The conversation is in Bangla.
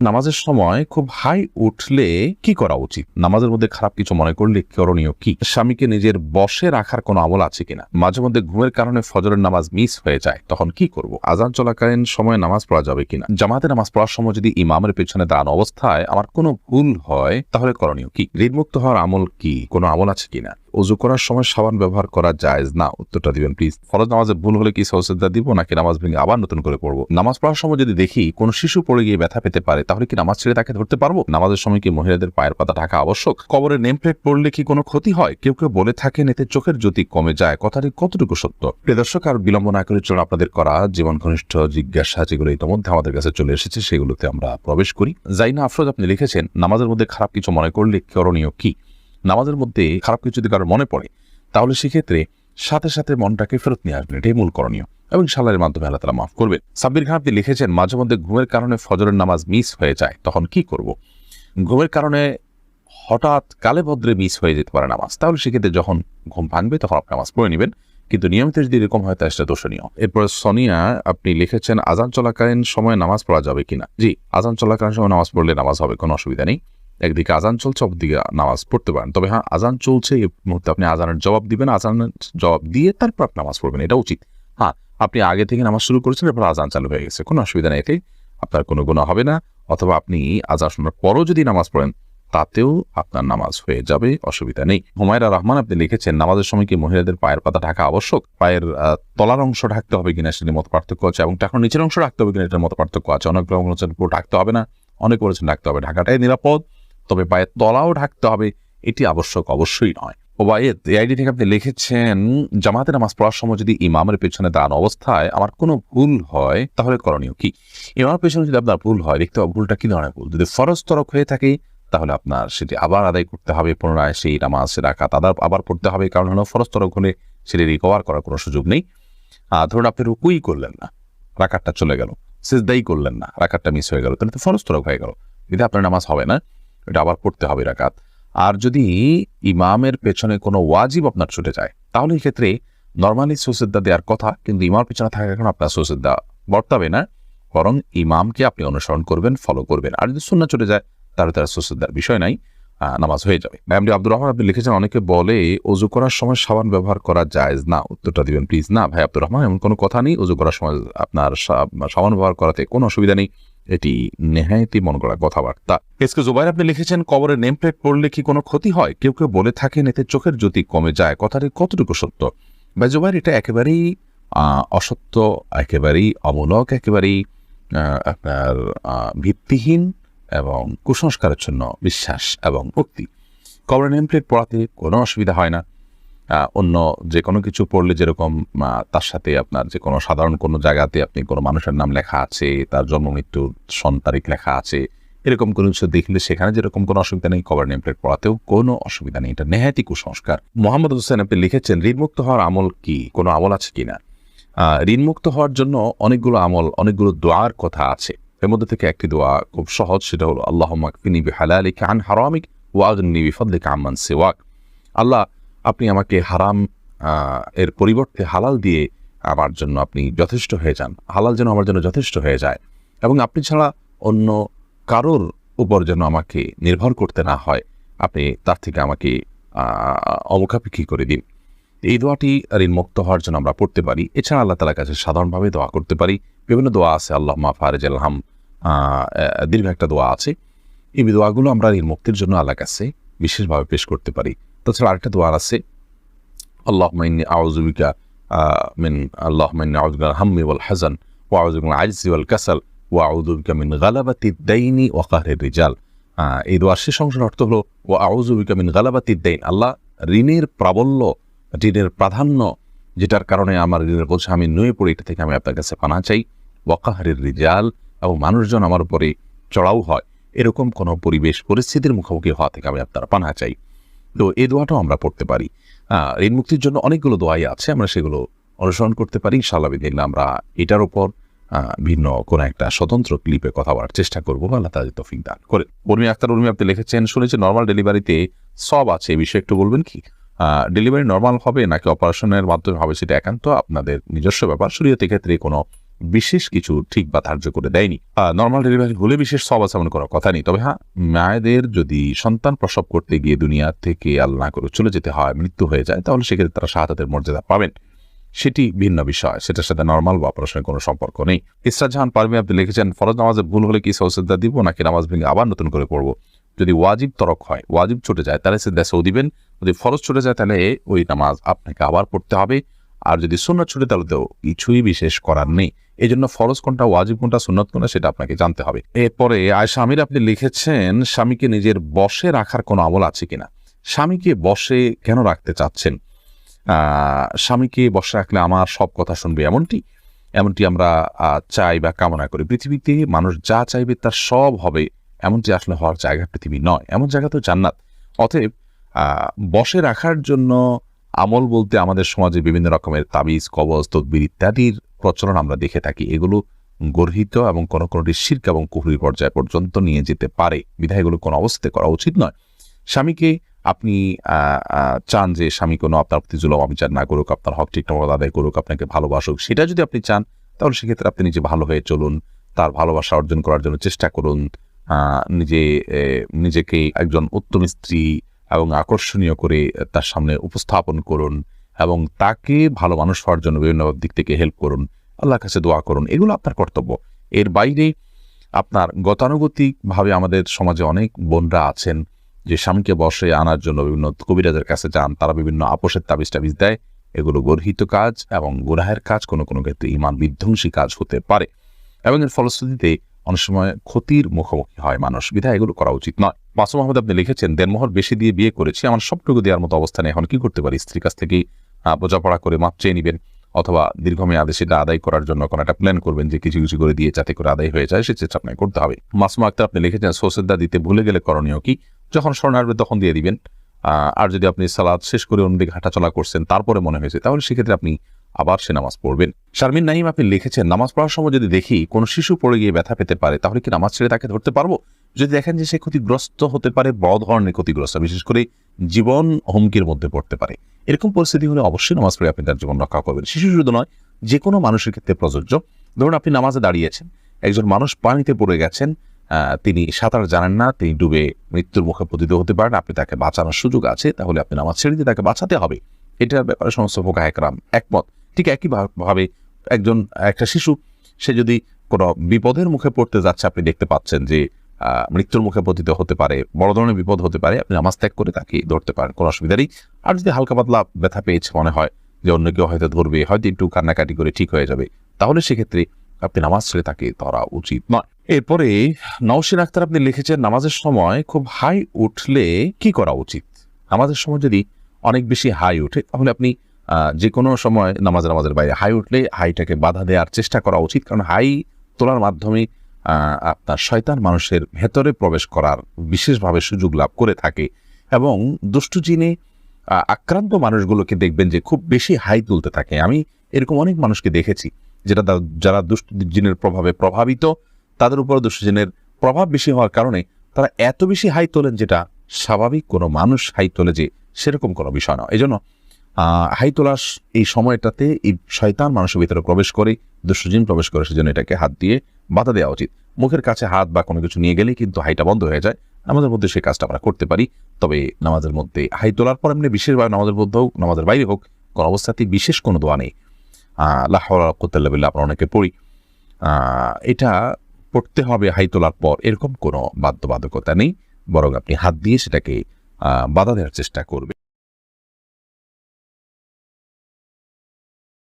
নামাজের সময় খুব হাই উঠলে কি করা উচিত? নামাজের মধ্যে খারাপ কিছু মনে করলে করণীয় কি? স্বামীকে নিজের বশে রাখার কোনো আমল আছে কিনা? মাঝে মধ্যে ঘুমের কারণে ফজরের নামাজ মিস হয়ে যায়, তখন কি করব? আজান চলাকালীন সময় নামাজ পড়া যাবে কিনা? জামাতে নামাজ পড়ার সময় যদি ইমামের পেছনে দাঁড়ানো অবস্থায় আমার কোনো ভুল হয়, তাহলে করণীয় কি? ঋণমুক্ত হওয়ার আমল কি? কোনো আমল আছে কিনা? ওযু করার সময় সাবান ব্যবহার করা জায়েজ না? উত্তরটা দিবেন প্লিজ। ফরজ নামাজে ভুল হলে কি সাজদা দিব নাকি নামাজ ভেঙে আবার নতুন করে পড়ব? নামাজ পড়ার সময় যদি দেখি কোন শিশু পড়ে গিয়ে ব্যথা পেতে পারে, তাহলে কি নামাজ ছেড়ে তাকে ধরতে পারবো? নামাজের সময় কি মহিলাদের পায়ের পাতা ঢাকা আবশ্যক? কবরের নেম প্লেট পড়লে কি কোনো ক্ষতি হয়? কেউ কেউ বলে থাকেন এতে চোখের জ্যোতি কমে যায়, কথাটি কতটুকু সত্য? প্রিয় দর্শক, আর বিলম্ব না করে চলুন আপনাদের করা জীবন ঘনিষ্ঠ জিজ্ঞাসা যেগুলো ইতিমধ্যে আমাদের কাছে চলে এসেছে সেগুলোতে আমরা প্রবেশ করি। জাইনা আফরোজ আপনি লিখেছেন, নামাজের মধ্যে খারাপ কিছু মনে করলে করণীয় কি? নামাজের মধ্যে খারাপ কিছু যদি কারোর মনে পড়ে, তাহলে সেক্ষেত্রে সাথে সাথে মনটাকে ফেরত নিয়ে আসবেন, এটাই মূল করণীয়, এবং সালারের মাধ্যমে আল্লাহ তাআলা মাফ করবেন। সাব্বির খান আপনি লিখেছেন, মাঝে মধ্যে ঘুমের কারণে ফজরের নামাজ মিস হয়ে যায়, তখন কি করব? ঘুমের কারণে হঠাৎ কালে ভদ্রে মিস হয়ে যেতে পারে নামাজ, তাহলে সেক্ষেত্রে যখন ঘুম ভাঙবে তখন আপনি নামাজ পড়ে নেবেন, কিন্তু নিয়মিত যদি এরকম হয় তা সেটা দোষণীয়। এরপরে সোনিয়া আপনি লিখেছেন, আজান চলাকালীন সময় নামাজ পড়া যাবে কিনা? জি, আজান চলাকালীন সময় নামাজ পড়লে নামাজ হবে, কোনো অসুবিধা নেই। একদিকে আজান চলছে, অপরদিকে নামাজ পড়তে পারেন। তবে হ্যাঁ, আজান চলছে এই মুহূর্তে আপনি আজানের জবাব দিবেন, আজানের জবাব দিয়ে তারপর আপনি নামাজ পড়বেন, এটা উচিত। হ্যাঁ, আপনি আগে থেকে নামাজ শুরু করেছেন, এরপর আজান চালু হয়ে গেছে, কোনো অসুবিধা নেই, এতে আপনার কোনো গুনাহ হবে না। অথবা আপনি আজান শোনার পরও যদি নামাজ পড়েন, তাতেও আপনার নামাজ হয়ে যাবে, অসুবিধা নেই। হুমায়রা রহমান আপনি লিখেছেন, নামাজের সময় কি মহিলাদের পায়ের পাতা ঢাকা আবশ্যক? পায়ের তলার অংশ ঢাকতে হবে কিনা সেটার মতো পার্থক্য আছে, এবং টাকার নিচের অংশ ঢাকতে হবে কিনা এটার মতো পার্থক্য আছে। অনেক রকম বলেছেন পুরো ঢাকতে হবে না, অনেক বলেছেন ঢাকতে হবে। ঢাকাটাই নিরাপদ, তবে পায়ের তলাও ঢাকতে হবে, এটি আবশ্যক অবশ্যই নয়। ওবায়েদ এআইডি থেকে আপনি লিখেছেন, জামাতে নামাজ পড়ার সময় যদি ইমামের পেছনে দাঁড়ানো অবস্থায় আমার কোনো ভুল হয়, তাহলে করণীয় কি? ইমামের পেছনে যদি আপনার ভুল হয়, দেখতে হবে ভুলটা কি ধরনের ভুল। যদি ফরজ তরক হয়ে থাকে, তাহলে আপনার সেটি আবার আদায় করতে হবে, পুনরায় সেই নামাজ রাকাত আবার পড়তে হবে, কারণ হলো ফরজ তরক হলে সেটি রিকভার করার কোনো সুযোগ নেই। ধরুন আপনি রুকুই করলেন না, রাকাতটা চলে গেল, সিজদাই করলেন না, রাকাতটা মিস হয়ে গেল, তাহলে তো ফরজ তরক হয়ে গেল, যদি আপনার নামাজ হবে না, এটা আবার পড়তে হবে রাকাত। আর যদি ইমামের পেছনে কোনো ওয়াজিব আপনার ছুটে যায়, তাহলে এই ক্ষেত্রে নর্মালি সুজদা দেওয়ার কথা, কিন্তু ইমামের পেছনে থাকার কারণে আপনার সুজদা বর্তাবে না, বরং ইমামকে আপনি অনুসরণ করবেন, ফলো করবেন। আর যদি সুন্নাহ ছুটে যায়, তাহলে তার সুজদার বিষয় নাই, নামাজ হয়ে যাবে। এমডি আব্দুর রহমান আপনি লিখেছেন, অনেকে বলে ওযু করার সময় সাবান ব্যবহার করা জায়েজ না? উত্তরটা দিবেন প্লিজ। না ভাই আব্দুর রহমান, এমন কোনো কথা নেই। ওযু করার সময় আপনার সাবান ব্যবহার করাতে কোনো অসুবিধা নেই, এটি নেহায়েতই মন গড়া কথাবার্তা। এসকে জুবাইর আপনি লিখেছেন, কবরের নেম প্লেট পড়লে কি কোনো ক্ষতি হয়? কেউ কেউ বলে থাকেন এতে চোখের জ্যোতি কমে যায়, কথাটি কতটুকু সত্য? ভাই জুবাইর, এটা একেবারেই অসত্য, একেবারেই অমূলক, একেবারেই আপনার ভিত্তিহীন এবং কুসংস্কারাচ্ছন্ন বিশ্বাস এবং ভক্তি। কবরের নেম প্লেট পড়াতে কোনো অসুবিধা হয় না। অন্য যে কোনো কিছু পড়লে যেরকম তার সাথে আপনার যে কোনো সাধারণ কোনো জায়গাতে আপনি কোনো মানুষের নাম লেখা আছে, তার জন্ম মৃত্যুর সন তারিখ লেখা আছে, এরকম কোনো কিছু দেখলে সেখানে যেরকম কোনো অসুবিধা নেই, কবরের নেম প্লেট পড়াতেও কোনো অসুবিধা নেই, এটা নেহায়েতই কুসংস্কার। মোহাম্মদ হোসেন আপনি লিখেছেন, ঋণমুক্ত হওয়ার আমল কি? কোনো আমল আছে কিনা? ঋণমুক্ত হওয়ার জন্য অনেকগুলো আমল, অনেকগুলো দোয়ার কথা আছে। এর মধ্যে থেকে একটি দোয়া খুব সহজ, সেটা হলো আল্লাহুম্মা কফিনি বিহালালিকা আন হারামিক ওয়া আগনিনি বিফদলিকা আম্মান সিওয়াক। আল্লাহ, আপনি আমাকে হারাম এর পরিবর্তে হালাল দিয়ে আমার জন্য আপনি যথেষ্ট হয়ে যান, হালাল যেন আমার জন্য যথেষ্ট হয়ে যায়, এবং আপনি ছাড়া অন্য কারোর উপর যেন আমাকে নির্ভর করতে না হয়, আপনি তার থেকে আমাকে অমুখাপেক্ষী করে দিন। এই দোয়াটি ঋণমুক্ত হওয়ার জন্য আমরা পড়তে পারি। এছাড়া আল্লাহ তাআলার কাছে সাধারণভাবে দোয়া করতে পারি। বিভিন্ন দোয়া আছে, আল্লাহুম্মা ফারিজাল হাম, দীর্ঘ একটা দোয়া আছে। এই দোয়াগুলো আমরা ঋণমুক্তির জন্য আল্লাহর কাছে বিশেষভাবে পেশ করতে পারি। তাছাড়া আরেকটা দোয়া আছে, আল্লাহুম্মা ইন্নী আউযু বিকা আল্লাহুম্মা ইন্নী আউযু বিকা মিনাল হাম্মি ওয়াল হাযান ওয়া আউযু বিকা মিনাল আজজি ওয়াল কাসাল ওয়া আউযু বিকা মিন গালাবাতিদ দাইনি ওয়া কাহরির রিজাল। এই দোয়ার শেষ অংশের অর্থ হলো ওয়া আউযু বিকা মিন গালাবাতিদ দাইন, আল্লাহ, ঋণের প্রাবল্য, ঋণের প্রাধান্য, যেটার কারণে আমার ঋণের বোঝা আমি নুয়ে পড়ি, এটা থেকে আমি আপনার কাছে পানাহ চাই। ওয়া কাহরির রিজাল, এবং মানুষজন আমার উপরে চড়াও হয়, এরকম কোনো পরিবেশ পরিস্থিতির মুখোমুখি হওয়া থেকে আমি আপনার পানাহ চাই। তো এই দোয়াটাও আমরা পড়তে পারি। ঋণ মুক্তির জন্য অনেকগুলো দোয়াই আছে, আমরা সেগুলো অনুসরণ করতে পারি। ইনশাআল্লাহ বিদিনিল্লাহ আমরা এটার উপর ভিন্ন কোনো একটা স্বতন্ত্র ক্লিপে কথা বলার চেষ্টা করবো, আল্লাহ তাআলা তৌফিক দান করে। উর্মি আক্তার উর্মি আপনি লিখেছেন, শুনেছি নর্মাল ডেলিভারিতে সব আছে, এই বিষয়ে একটু বলবেন কি? ডেলিভারি নর্মাল হবে নাকি অপারেশনের মাধ্যমে হবে, সেটা একান্ত আপনাদের নিজস্ব ব্যাপার। শরীয়তের ক্ষেত্রে কোনো বিশেষ কিছু ঠিক বা ধার্য করে দেয়নি। নর্মাল ডেলিভারি হলে বিশেষ সওয়াব আছে এমন করার কথা নেই। তবে হ্যাঁ, মায়েদের যদি সন্তান প্রসব করতে গিয়ে দুনিয়া থেকে আল্লাহ না করে চলে যেতে হয়, মৃত্যু হয়ে যায়, তাহলে সেক্ষেত্রে তারা শাহাদাতের মর্যাদা পাবেন, সেটি ভিন্ন বিষয়। সেটার সাথে নর্মাল বা অপারেশনের কোনো সম্পর্ক নেই। ইসরাত জাহান পারভীন আপনি লিখেছেন, ফরজ নামাজে ভুল হলে কি সৌজদা দিব নাকি নামাজ ভেঙে আবার নতুন করে পড়ব? যদি ওয়াজিব তরক হয়, ওয়াজিব ছুটে যায়, তাহলে সিজদা সৌ দিবেন। যদি ফরজ ছুটে যায় তাহলে ওই নামাজ আপনাকে আবার পড়তে হবে। আর যদি সুন্নাত ছুটে তাহলে তো কিছুই বিশেষ করার নেই। এই জন্য ফরজ কোনটা, ওয়াজিব কোনটা, সুন্নাত কোনটা সেটা আপনাকে জানতে হবে। এরপরে আয়েশা আমির আপনি লিখেছেন, স্বামীকে নিজের বশে রাখার কোনো আমল আছে কিনা? স্বামীকে বশে কেন রাখতে চাচ্ছেন? স্বামীকে বশে রাখলে আমার সব কথা শুনবে এমনটি আমরা চাই বা কামনা করি। পৃথিবীতে মানুষ যা চাইবে তার সব হবে, এমনটি আসলে হওয়ার জায়গা পৃথিবী নয়। এমন জায়গা তো জান্নাত। অতএব বশে রাখার জন্য আমল বলতে আমাদের সমাজে বিভিন্ন রকমের তাবিজ, কবজ, তদবির ইত্যাদির প্রচলন আমরা দেখে থাকি। এগুলো গর্হিত এবং কোনো কোনোটি শিরক এবং কুফরি পর্যায় পর্যন্ত নিয়ে যেতে পারে। বিধায় এগুলো কোনো অবস্থাতে করা উচিত নয়। স্বামীকে আপনি চান যে স্বামী কোনো আপনার প্রতি জুলুম অবিচার না করুক, আপনার হক ঠিকঠাক আদায় করুক, আপনাকে ভালোবাসুক, সেটা যদি আপনি চান তাহলে সেক্ষেত্রে আপনি নিজে ভালো হয়ে চলুন, তার ভালোবাসা অর্জন করার জন্য চেষ্টা করুন, নিজেকে একজন উত্তম স্ত্রী এবং আকর্ষণীয় করে তার সামনে উপস্থাপন করুন এবং তাকে ভালো মানুষ হওয়ার জন্য বিভিন্ন দিক থেকে হেল্প করুন, আল্লাহর কাছে দোয়া করুন। এগুলো আপনার কর্তব্য। এর বাইরে আপনার গতানুগতিকভাবে আমাদের সমাজে অনেক বোনরা আছেন যে স্বামীকে বশে আনার জন্য বিভিন্ন কবিরাজের কাছে যান, তারা বিভিন্ন আপোষের তাবিজ দেয়। এগুলো গর্হিত কাজ এবং গুনাহের কাজ, কোনো কোনো ক্ষেত্রে ঈমান বিধ্বংসী কাজ হতে পারে এবং এর ফলশ্রুতিতে অনেক সময় ক্ষতির মুখোমুখি হয় মানুষ। বিধায় এগুলো করা উচিত নয়। মাসুম আহমেদ আপনি লিখেছেন, দেনমোহর বেশি দিয়ে বিয়ে করেছি, আমার সবটুকু দেওয়ার মতো অবস্থানে এখন কি করতে পারি? স্ত্রীর কাছ থেকেই বোঝাপড়া করে মাপ চেয়ে নেবেন অথবা দীর্ঘমেয়াদে সেটা আদায় করার জন্য কোনো একটা প্ল্যান করবেন যে কিছু কিছু করে দিয়ে যাতে করে আদায় হয়ে যায়, সে চেষ্টা আপনাকে করতে হবে। মাসুমা আক্তার আপনি লিখেছেন, সৌসেদ্দা দিতে ভুলে গেলে করণীয় কি? যখন স্মরণ আসবে তখন দিয়ে দিবেন। আর যদি আপনি সালাত শেষ করে অন্যদিকে হাঁটাচলা করছেন তারপরে মনে হয়েছে, তাহলে সেক্ষেত্রে আপনি আবার সে নামাজ পড়বেন। শারমিন নাহিম আপনি লিখেছেন, নামাজ পড়ার সময় যদি দেখি কোনো শিশু পড়ে গিয়ে ব্যথা পেতে পারে, তাহলে কি নামাজ ছেড়ে তাকে ধরতে পারবো? যদি দেখেন যে সে ক্ষতিগ্রস্ত হতে পারে, বড় ধরনের ক্ষতিগ্রস্ত, বিশেষ করে জীবন হুমকির মধ্যে পড়তে পারে, এরকম পরিস্থিতি হলে অবশ্যই নামাজ পড়ে আপনি তার জীবন রক্ষা করবেন। শিশু শুধু নয়, যে কোনো মানুষের ক্ষেত্রে প্রযোজ্য। ধরুন আপনি নামাজে দাঁড়িয়েছেন, একজন মানুষ পানিতে পড়ে গেছেন, তিনি সাঁতার জানেন না, তিনি ডুবে মৃত্যুর মুখে পতিত হতে পারেন, আপনি তাকে বাঁচানোর সুযোগ আছে, তাহলে আপনি নামাজ ছেড়ে দিয়ে তাকে বাঁচাতে হবে। এটার ব্যাপারে সমস্ত ফুকাহা কেরাম একমত। ঠিক একইভাবে একটা শিশু, সে যদি কোনো বিপদের মুখে পড়তে যাচ্ছে, আপনি দেখতে পাচ্ছেন যে মৃত্যুর মুখে পতিত হতে পারে, বড় ধরনের বিপদ হতে পারে, আপনি নামাজ ত্যাগ করে তাকে ধরতে পারেন, কোনো অসুবিধা নেই। আর যদি হালকা পাতলা ব্যথা পেয়েছে, মনে হয় যে অন্য কেউ হয়তো ধরবে, হয়তো একটু কান্নাকাটি করে ঠিক হয়ে যাবে, তাহলে সেক্ষেত্রে আপনি নামাজ ছেড়ে তাকে ধরা উচিত নয়। এরপরে নওশিন আক্তার আপনি লিখেছেন, নামাজের সময় খুব হাই উঠলে কি করা উচিত? নামাজের সময় যদি অনেক বেশি হাই উঠে, তাহলে আপনি যে কোনো সময় নামাজের বাইরে হাই উঠলে হাইটাকে বাধা দেওয়ার চেষ্টা করা উচিত। কারণ হাই তোলার মাধ্যমে আপনার শয়তান মানুষের ভেতরে প্রবেশ করার বিশেষভাবে সুযোগ লাভ করে থাকে এবং দুষ্টু জিনে আক্রান্ত মানুষগুলোকে দেখবেন যে খুব বেশি হাই তুলতে থাকে। আমি এরকম অনেক মানুষকে দেখেছি যারা দুষ্টু জিনের প্রভাবে প্রভাবিত, তাদের উপর দুষ্টু জিনের প্রভাব বেশি হওয়ার কারণে তারা এত বেশি হাই তোলেন, যেটা স্বাভাবিক কোনো মানুষ হাই তোলে যে সেরকম কোনো বিষয় নয়। এই জন্য হাই তোলার এই সময়টাতে এই শয়তান মানুষের ভিতরে প্রবেশ করে, দুষ্টু জিন প্রবেশ করে, সেজন্য এটাকে হাত দিয়ে বাধা দেওয়া উচিত। মুখের কাছে হাত বা কোনো কিছু নিয়ে গেলেই কিন্তু হাইটা বন্ধ হয়ে যায়। নামাজের মধ্যে সেই কাজটা আমরা করতে পারি। তবে নামাজের মধ্যে হাই তোলার পর এমনি বিশেষভাবে নামাজের মধ্যে হোক, নামাজের বাইরে হোক, কোনো অবস্থাতেই বিশেষ কোনো দোয়া নেই। লা হাওলা ওয়ালা কুওয়াতা ইল্লা বিল্লাহ আমরা অনেকে পড়ি, এটা পড়তে হবে হাই তোলার পর, এরকম কোনো বাধ্যবাধকতা নেই, বরং আপনি হাত দিয়ে সেটাকে বাধা দেওয়ার চেষ্টা করবেন।